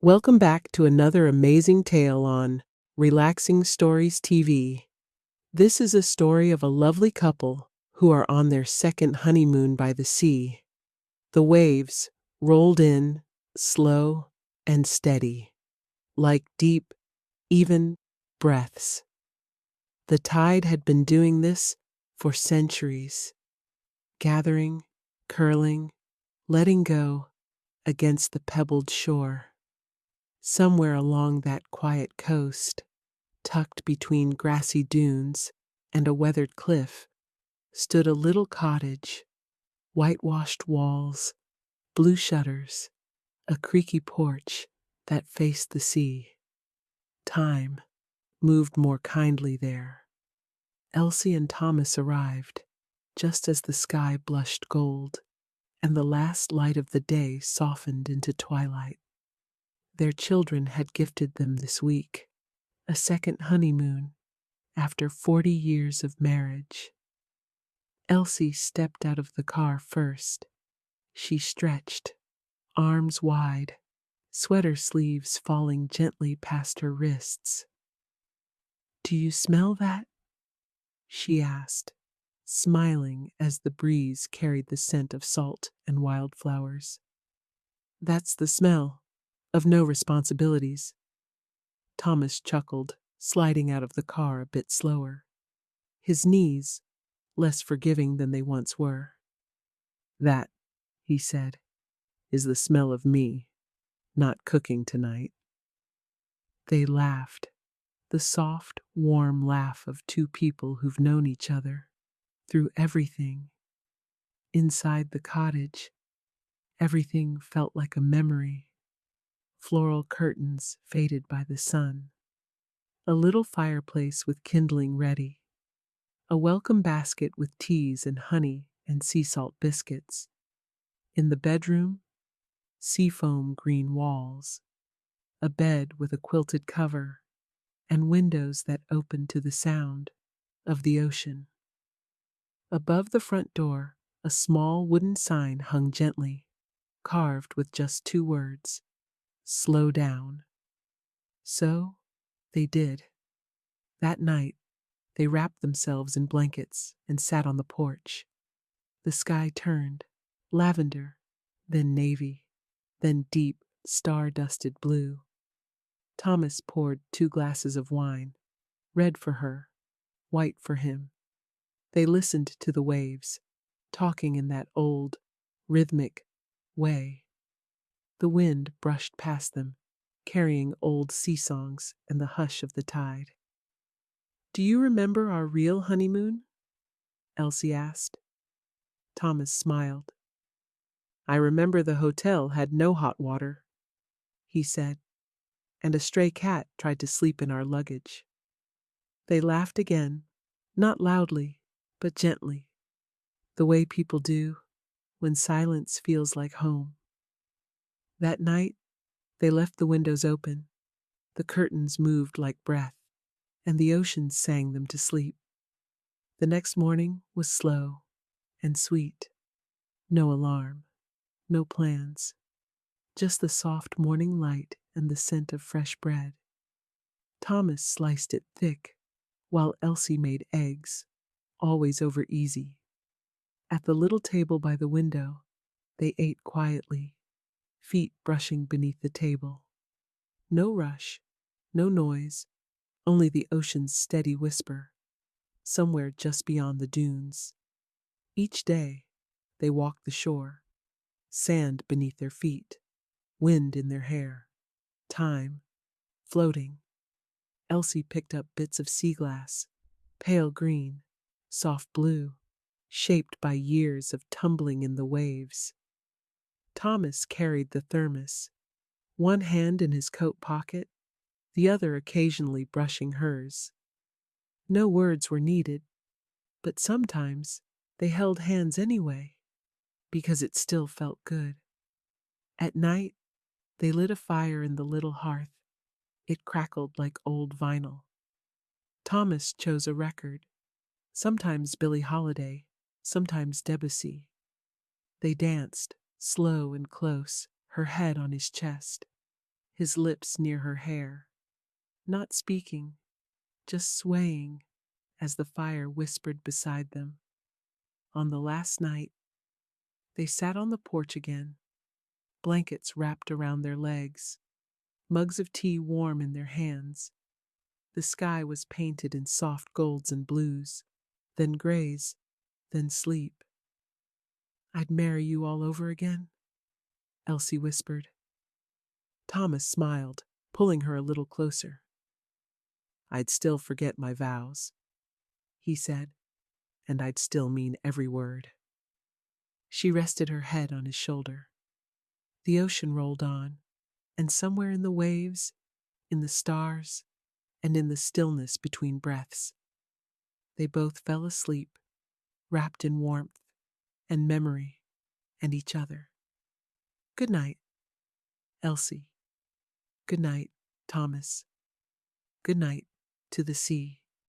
Welcome back to another amazing tale on Relaxing Stories TV. This is a story of a lovely couple who are on their second honeymoon by the sea. The waves rolled in, slow and steady, like deep, even breaths. The tide had been doing this for centuries, gathering, curling, letting go against the pebbled shore. Somewhere along that quiet coast, tucked between grassy dunes and a weathered cliff, stood a little cottage, whitewashed walls, blue shutters, a creaky porch that faced the sea. Time moved more kindly there. Elsie and Thomas arrived, just as the sky blushed gold, and the last light of the day softened into twilight. Their children had gifted them this week a second honeymoon after 40 years of marriage. Elsie stepped out of the car first. She stretched, arms wide, sweater sleeves falling gently past her wrists. "Do you smell that?" she asked, smiling as the breeze carried the scent of salt and wildflowers. "That's the smell of no responsibilities." Thomas chuckled, sliding out of the car a bit slower, his knees less forgiving than they once were. "That," he said, "is the smell of me, not cooking tonight." They laughed, the soft, warm laugh of two people who've known each other through everything. Inside the cottage, everything felt like a memory. Floral curtains faded by the sun, a little fireplace with kindling ready, a welcome basket with teas and honey and sea salt biscuits. In the bedroom, seafoam green walls, a bed with a quilted cover, and windows that opened to the sound of the ocean. Above the front door, a small wooden sign hung gently, carved with just two words: "Slow down." So they did. That night, they wrapped themselves in blankets and sat on the porch. The sky turned, lavender, then navy, then deep, star-dusted blue. Thomas poured 2 glasses of wine, red for her, white for him. They listened to the waves, talking in that old, rhythmic way. The wind brushed past them, carrying old sea songs and the hush of the tide. "Do you remember our real honeymoon?" Elsie asked. Thomas smiled. "I remember the hotel had no hot water," he said, "and a stray cat tried to sleep in our luggage." They laughed again, not loudly, but gently, the way people do when silence feels like home. That night, they left the windows open, the curtains moved like breath, and the ocean sang them to sleep. The next morning was slow and sweet. No alarm, no plans, just the soft morning light and the scent of fresh bread. Thomas sliced it thick, while Elsie made eggs, always over easy. At the little table by the window, they ate quietly, feet brushing beneath the table. No rush, no noise, only the ocean's steady whisper, somewhere just beyond the dunes. Each day, they walked the shore, sand beneath their feet, wind in their hair, time floating. Elsie picked up bits of sea glass, pale green, soft blue, shaped by years of tumbling in the waves. Thomas carried the thermos, one hand in his coat pocket, the other occasionally brushing hers. No words were needed, but sometimes they held hands anyway, because it still felt good. At night, they lit a fire in the little hearth. It crackled like old vinyl. Thomas chose a record, sometimes Billie Holiday, sometimes Debussy. They danced, slow and close, her head on his chest. his lips near her hair, not speaking, just swaying as the fire whispered beside them. On the last night, they sat on the porch again, blankets wrapped around their legs, mugs of tea warm in their hands. The sky was painted in soft golds and blues, then grays, then sleep. "I'd marry you all over again," Elsie whispered. Thomas smiled, pulling her a little closer. "I'd still forget my vows," he said, "and I'd still mean every word." She rested her head on his shoulder. The ocean rolled on, and somewhere in the waves, in the stars, and in the stillness between breaths, they both fell asleep, wrapped in warmth and memory and each other. Good night, Elsie. Good night, Thomas. Good night to the sea.